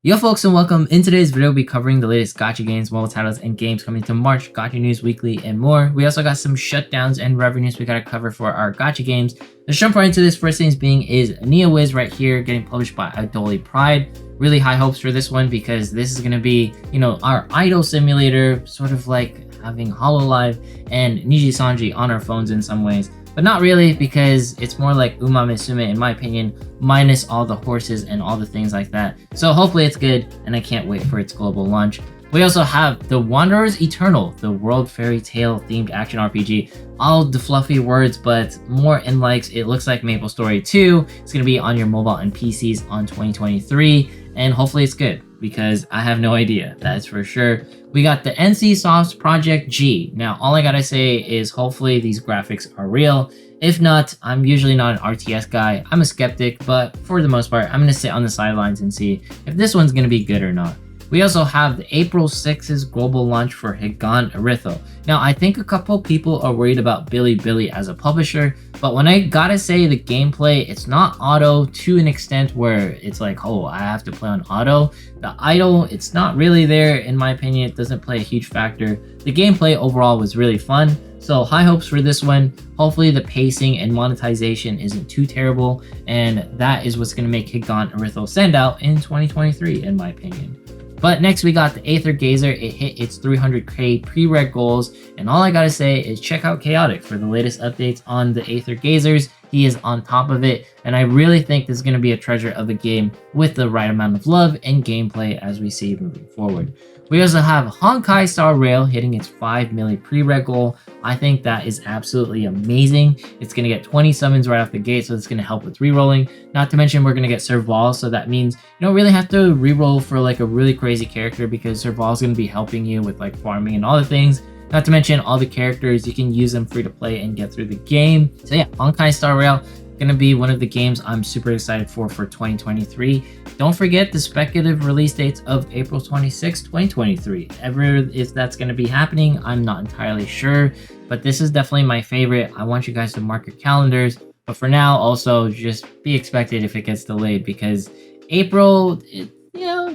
Yo folks, and welcome. In today's video, we'll be covering the latest gacha games, mobile titles, and games coming to March, gacha news weekly, and more. We also got some shutdowns and revenues we gotta cover for our gacha games. Let's jump right into this. First things being is Neowiz right here, getting published by Idoly Pride. Really high hopes for this one because this is gonna be, our idol simulator, sort of like having Hololive and Niji Sanji on our phones in some ways. But not really, because it's more like Uma Musume in my opinion, minus all the horses and all the things like that. So hopefully it's good, and I can't wait for its global launch. We also have The Wanderers Eternal, the World Fairy Tale themed action RPG. All the fluffy words, but more in likes. It looks like Maple Story 2. It's going to be on your mobile and PCs on 2023, and hopefully it's good, because I have no idea, that's for sure. We got the NCSoft's Project G. Now, all I gotta say is hopefully these graphics are real. If not, I'm usually not an RTS guy. I'm a skeptic, but for the most part, I'm gonna sit on the sidelines and see if this one's gonna be good or not. We also have the April 6th's global launch for Higan Eruthyll. Now, I think a couple people are worried about Bilibili as a publisher, but when I gotta say the gameplay, it's not auto to an extent where it's like, oh, I have to play on auto. The idle, it's not really there in my opinion. It doesn't play a huge factor. The gameplay overall was really fun, so high hopes for this one. Hopefully the pacing and monetization isn't too terrible, and that is what's gonna make Higan Eruthyll stand out in 2023 in my opinion. But next we got the Aether Gazer. It hit its 300k pre-reg goals, and all I gotta say is check out Chaotic for the latest updates on the Aether Gazers. He is on top of it, and I really think this is going to be a treasure of a game with the right amount of love and gameplay as we see moving forward. We also have Honkai Star Rail hitting its 5 million pre-reg goal. I think that is absolutely amazing. It's going to get 20 summons right off the gate, so it's going to help with rerolling. Not to mention we're going to get Serval, so that means you don't really have to reroll for like a really crazy character, because Serval is going to be helping you with like farming and all the things. Not to mention all the characters, you can use them free to play and get through the game. So yeah, Honkai Star Rail gonna be one of the games I'm super excited for 2023. Don't forget the speculative release dates of April 26, 2023. If that's gonna be happening, I'm not entirely sure, but this is definitely my favorite. I want you guys to mark your calendars, but for now, also just be expected if it gets delayed, because April,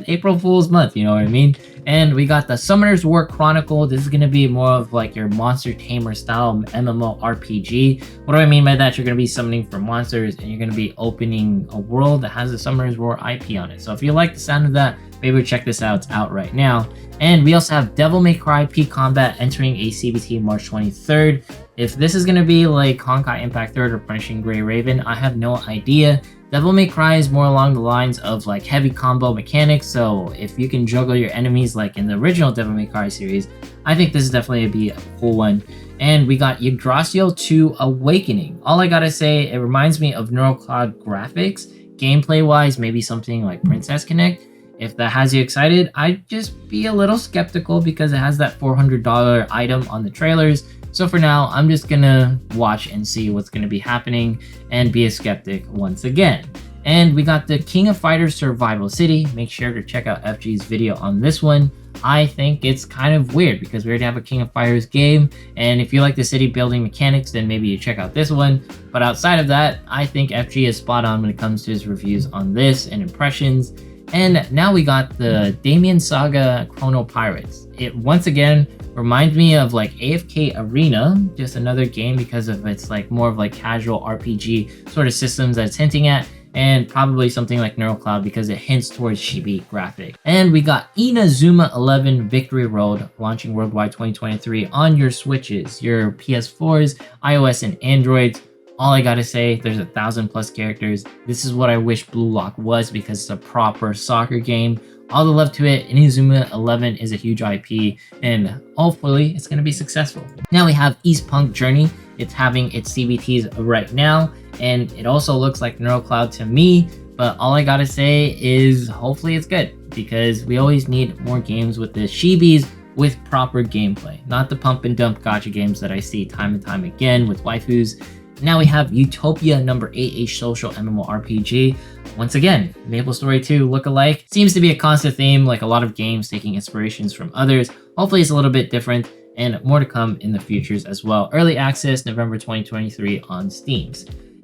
April Fool's month, you know what I mean? And we got the Summoner's War Chronicle. This is going to be more of like your Monster Tamer style MMORPG. What do I mean by that? You're going to be summoning for monsters, and you're going to be opening a world that has the Summoner's War IP on it. So if you like the sound of that, maybe check this out. It's out right now. And we also have Devil May Cry Peak Combat entering a CBT March 23rd. If this is going to be like Honkai Impact 3rd or Punishing Grey Raven, I have no idea. Devil May Cry is more along the lines of like heavy combo mechanics, so if you can juggle your enemies like in the original Devil May Cry series, I think this is definitely be a cool one. And we got Yggdrasil Awakening. All I gotta say, it reminds me of NeuroCloud graphics. Gameplay wise, maybe something like Princess Connect. If that has you excited, I'd just be a little skeptical because it has that $400 item on the trailers. So for now, I'm just gonna watch and see what's gonna be happening and be a skeptic once again. And we got the King of Fighters Survival City. Make sure to check out FG's video on this one. I think it's kind of weird because we already have a King of Fighters game, and if you like the city building mechanics, then maybe you check out this one. But outside of that, I think FG is spot on when it comes to his reviews on this and impressions. And now we got the Demian Saga Chrono Pirates. It once again reminds me of like AFK Arena, just another game because of its like more of like casual RPG sort of systems that it's hinting at, and probably something like NeuroCloud because it hints towards chibi graphic. And we got Inazuma 11 Victory Road launching worldwide 2023 on your Switches, your PS4s, iOS, and Androids. All I gotta say, there's 1,000+ characters. This is what I wish Blue Lock was, because it's a proper soccer game. All the love to it. Inazuma 11 is a huge IP, and hopefully it's gonna be successful. Now we have Eastpunk Journey. It's having its CBTs right now, and it also looks like NeuroCloud to me, but all I gotta say is hopefully it's good, because we always need more games with the shibis with proper gameplay, not the pump and dump gacha games that I see time and time again with waifus. Now we have Utopia No.8, a social MMORPG. Once again, Maple Story 2 look-alike. Seems to be a constant theme, like a lot of games taking inspirations from others. Hopefully it's a little bit different, and more to come in the futures as well. Early access November 2023 on Steam.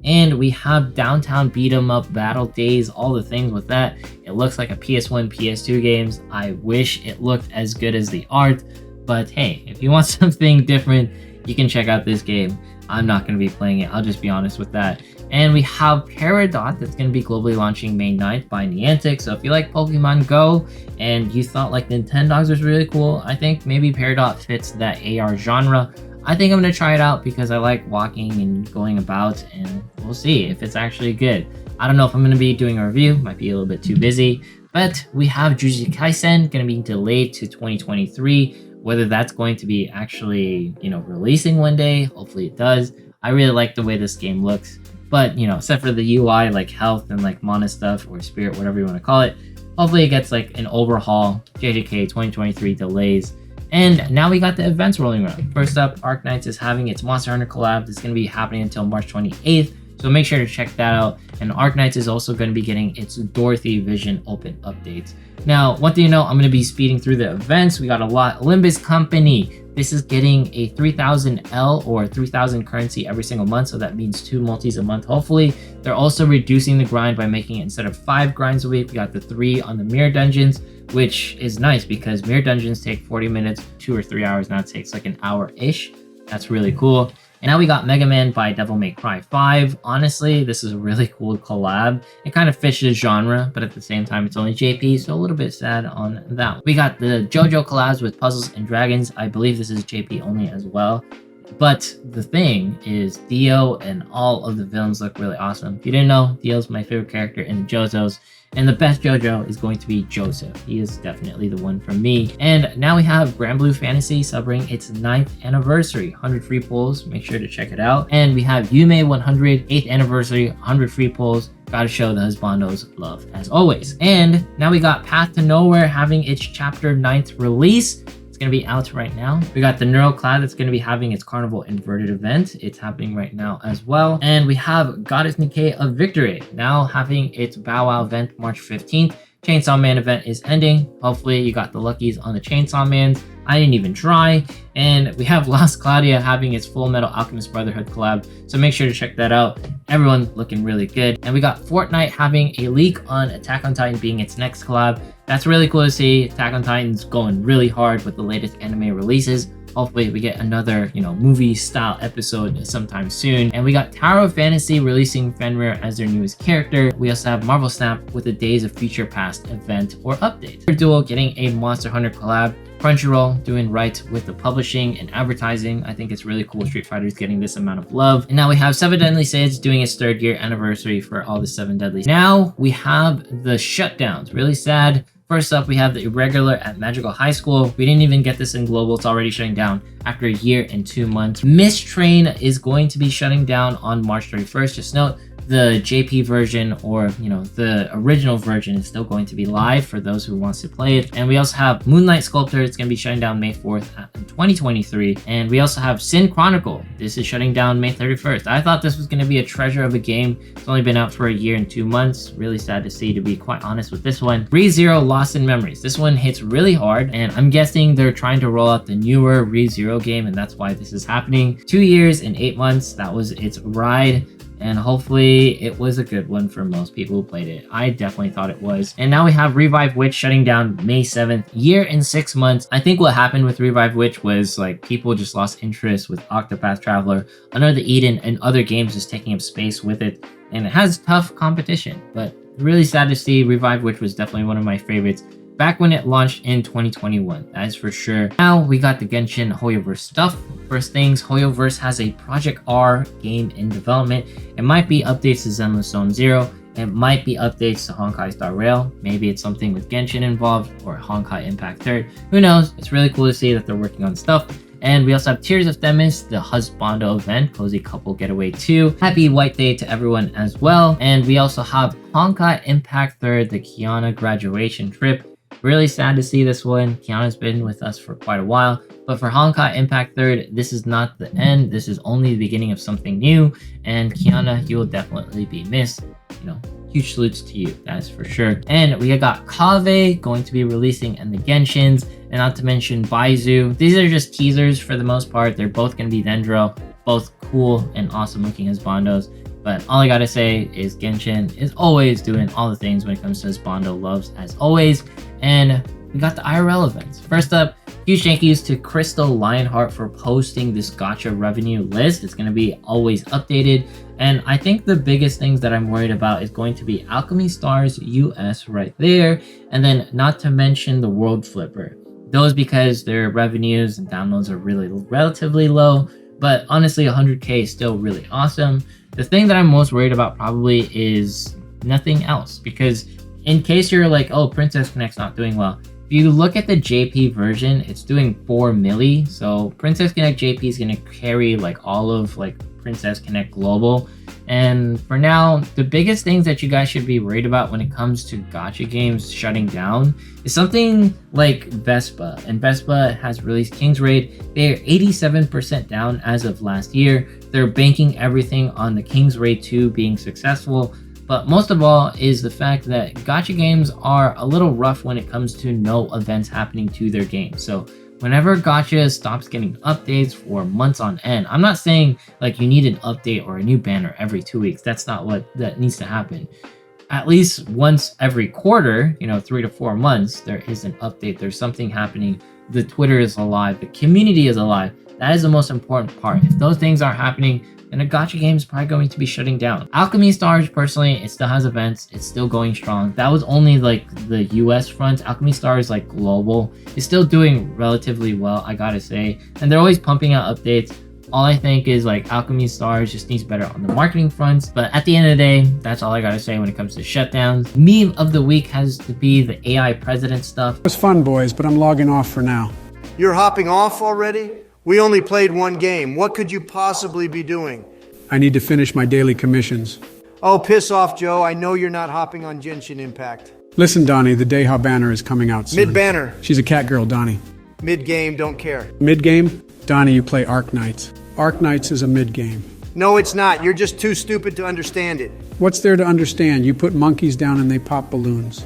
And we have Downtown Beat 'em Up, Battle Days, all the things with that. It looks like a PS1, PS2 games. I wish it looked as good as the art, but hey, if you want something different, you can check out this game. I'm not going to be playing it, I'll just be honest with that. And we have Peridot that's going to be globally launching May 9th by Niantic. So if you like Pokemon Go and you thought like Nintendogs was really cool, I think maybe Peridot fits that AR genre. I think I'm going to try it out because I like walking and going about, and we'll see if it's actually good. I don't know if I'm going to be doing a review, might be a little bit too busy, but we have Jujutsu Kaisen going to be delayed to 2023. Whether that's going to be actually, releasing one day, hopefully it does. I really like the way this game looks, but, except for the UI, like health and like mana stuff or spirit, whatever you want to call it, hopefully it gets like an overhaul. JJK 2023 delays. And now we got the events rolling around. First up, Arknights is having its Monster Hunter collab. It's going to be happening until March 28th. So make sure to check that out. And Arknights is also going to be getting its Dorothy Vision open updates. Now, one thing you know, I'm going to be speeding through the events. We got a lot. Limbus Company. This is getting a 3000 L or 3000 currency every single month. So that means 2 multis a month, hopefully. They're also reducing the grind by making it, instead of 5 grinds a week, we got the 3 on the mirror dungeons, which is nice because mirror dungeons take 40 minutes, 2 or 3 hours. Now it takes like an hour-ish. That's really cool. And now we got Megaman by Devil May Cry 5. Honestly, this is a really cool collab. It kind of fits the genre, but at the same time, it's only JP, so a little bit sad on that. We got the Jojo collabs with Puzzles and Dragons. I believe this is JP only as well. But the thing is, Dio and all of the villains look really awesome. If you didn't know, Dio's my favorite character in the JoJo's. And the best JoJo is going to be Joseph. He is definitely the one for me. And now we have Granblue Fantasy celebrating its 9th anniversary. 100 free pulls, make sure to check it out. And we have Yume 100, 8th anniversary, 100 free pulls. Gotta show the husbandos love as always. And now we got Path to Nowhere having its chapter 9th release. It's going to be out right now. We got the Neuroclad that's going to be having its Carnival Inverted event. It's happening right now as well. And we have Goddess Nikke of Victory now having its Bow Wow event March 15th. Chainsaw Man event is ending. Hopefully you got the luckies on the Chainsaw Mans. I didn't even try. And we have Lost Claudia having its Full Metal Alchemist Brotherhood collab. So make sure to check that out. Everyone looking really good. And we got Fortnite having a leak on Attack on Titan being its next collab. That's really cool to see. Attack on Titan's going really hard with the latest anime releases. Hopefully we get another, movie style episode sometime soon. And we got Tower of Fantasy releasing Fenrir as their newest character. We also have Marvel Snap with the Days of Future Past event or update. Duo getting a Monster Hunter collab. Crunchyroll doing right with the publishing and advertising. I think it's really cool Street Fighter's getting this amount of love. And now we have 7 Deadly Sins doing its 3rd year anniversary for all the 7 Deadly. Now we have the Shutdowns. Really sad. First up, we have the Irregular at Magical High School. We didn't even get this in global. It's already shutting down after a year and 2 months. Miss Train is going to be shutting down on March 31st. Just note, the JP version or, the original version is still going to be live for those who wants to play it. And we also have Moonlit Sculptor. It's going to be shutting down May 4th in 2023. And we also have Sin Chronicle. This is shutting down May 31st. I thought this was going to be a treasure of a game. It's only been out for a year and 2 months. Really sad to see, to be quite honest with this one. ReZero Lost in Memories. This one hits really hard, and I'm guessing they're trying to roll out the newer ReZero game, and that's why this is happening. 2 years and 8 months. That was its ride. And hopefully it was a good one for most people who played it. I definitely thought it was. And now we have Revive Witch shutting down May 7th, year and 6 months. I think what happened with Revive Witch was like people just lost interest with Octopath Traveler. Under the Eden and other games just taking up space with it. And it has tough competition, but really sad to see. Revive Witch was definitely one of my favorites back when it launched in 2021, that is for sure. Now we got the Genshin Hoyoverse stuff. First things, Hoyoverse has a Project R game in development. It might be updates to Zenless Zone Zero. It might be updates to Honkai Star Rail. Maybe it's something with Genshin involved or Honkai Impact 3rd. Who knows? It's really cool to see that they're working on stuff. And we also have Tears of Themis, the husbando event, Cozy Couple Getaway 2. Happy White Day to everyone as well. And we also have Honkai Impact 3rd, the Kiana graduation trip. Really sad to see this one. Kiana's been with us for quite a while, but for Honkai Impact 3rd, this is not the end. This is only the beginning of something new, and Kiana, you will definitely be missed. Huge salutes to you, that's for sure. And we got Kave going to be releasing and the Genshins, and not to mention Baizu. These are just teasers for the most part. They're both going to be Dendro, both cool and awesome looking as Bondos. But all I gotta say is Genshin is always doing all the things when it comes to his Bondo loves, as always. And we got the IRL events. First up, huge thank yous to Crystal Lionheart for posting this gacha revenue list. It's going to be always updated. And I think the biggest things that I'm worried about is going to be Alchemy Stars US right there. And then not to mention the World Flipper. Those because their revenues and downloads are really relatively low. But honestly, 100K is still really awesome. The thing that I'm most worried about probably is nothing else. Because in case you're like, oh, Princess Connect's not doing well. If you look at the JP version, it's doing 4 milli. So Princess Connect JP is going to carry like all of like Princess Connect Global. And for now, the biggest things that you guys should be worried about when it comes to gacha games shutting down is something like Vespa. And Vespa has released King's Raid. They're 87% down as of last year. They're banking everything on the King's Raid 2 being successful. But most of all is the fact that gacha games are a little rough when it comes to no events happening to their games. So whenever gacha stops getting updates for months on end, I'm not saying like you need an update or a new banner every 2 weeks. That's not what that needs to happen. At least once every quarter, 3 to 4 months, there is an update. There's something happening. The Twitter is alive. The community is alive. That is the most important part. If those things aren't happening, then a gacha game is probably going to be shutting down. Alchemy Stars, personally, it still has events. It's still going strong. That was only like the US front. Alchemy Stars, like global, is still doing relatively well, I gotta say. And they're always pumping out updates. All I think is like Alchemy Stars just needs better on the marketing fronts. But at the end of the day, that's all I gotta say when it comes to shutdowns. Meme of the week has to be the AI president stuff. It was fun, boys, but I'm logging off for now. You're hopping off already? We only played one game. What could you possibly be doing? I need to finish my daily commissions. Oh, piss off, Joe. I know you're not hopping on Genshin Impact. Listen, Donnie, the Deha banner is coming out soon. Mid-banner. She's a cat girl, Donnie. Mid-game, don't care. Mid-game? Donnie, you play Arknights. Arknights is a mid-game. No, it's not. You're just too stupid to understand it. What's there to understand? You put monkeys down and they pop balloons.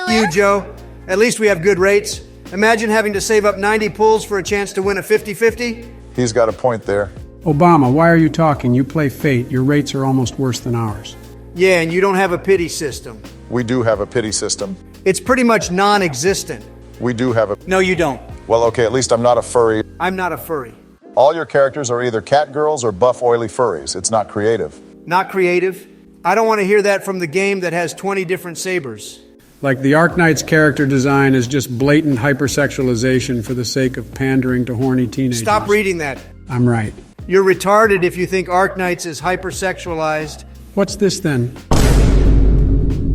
You, Joe. At least we have good rates. Imagine having to save up 90 pulls for a chance to win a 50-50. He's got a point there. Obama, why are you talking? You play Fate. Your rates are almost worse than ours. Yeah, and you don't have a pity system. We do have a pity system. It's pretty much non-existent. We do have a... No, you don't. Well, okay, at least I'm not a furry. I'm not a furry. All your characters are either cat girls or buff, oily furries. It's not creative. Not creative? I don't want to hear that from the game that has 20 different sabers. Like the Arknights character design is just blatant hypersexualization for the sake of pandering to horny teenagers. Stop reading that. I'm right. You're retarded if you think Arknights is hypersexualized. What's this then?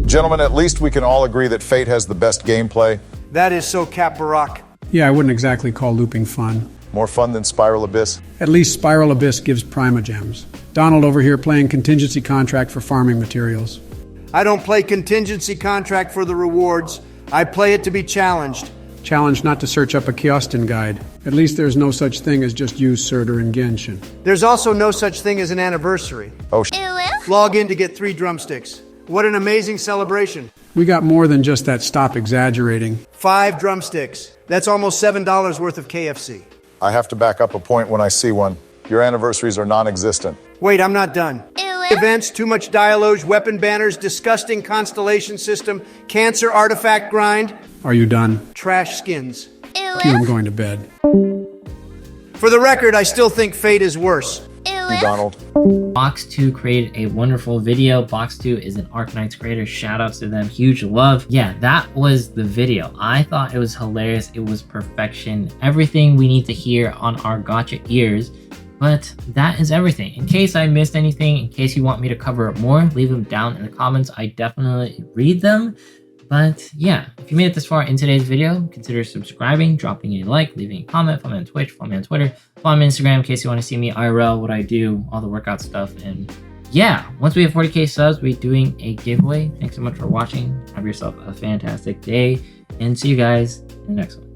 Gentlemen, at least we can all agree that Fate has the best gameplay. That is so Cap Barack. Yeah, I wouldn't exactly call looping fun. More fun than Spiral Abyss. At least Spiral Abyss gives Primogems. Donald over here playing contingency contract for farming materials. I don't play contingency contract for the rewards. I play it to be challenged. Challenged not to search up a Kyostin guide. At least there's no such thing as just use Surtur in Genshin. There's also no such thing as an anniversary. Oh, Log in to get 3 drumsticks. What an amazing celebration. We got more than just that. Stop exaggerating. 5 drumsticks. That's almost $7 worth of KFC. I have to back up a point when I see one. Your anniversaries are non-existent. Wait, I'm not done. Events, too much dialogue, weapon banners, disgusting constellation system, cancer artifact grind. Are you done? Trash skins. I'm going to bed. For the record, I still think Fate is worse. You, Donald. Box2 created a wonderful video. Box2 is an Arknights creator. Shout outs to them. Huge love. Yeah, that was the video. I thought it was hilarious. It was perfection. Everything we need to hear on our gacha ears. But that is everything. In case I missed anything, in case you want me to cover up more, leave them down in the comments. I definitely read them. But yeah, if you made it this far in today's video, consider subscribing, dropping a like, leaving a comment, follow me on Twitch, follow me on Twitter, follow me on Instagram in case you want to see me IRL, what I do, all the workout stuff. And yeah, once we have 40K subs, we'll be doing a giveaway. Thanks so much for watching. Have yourself a fantastic day and see you guys in the next one.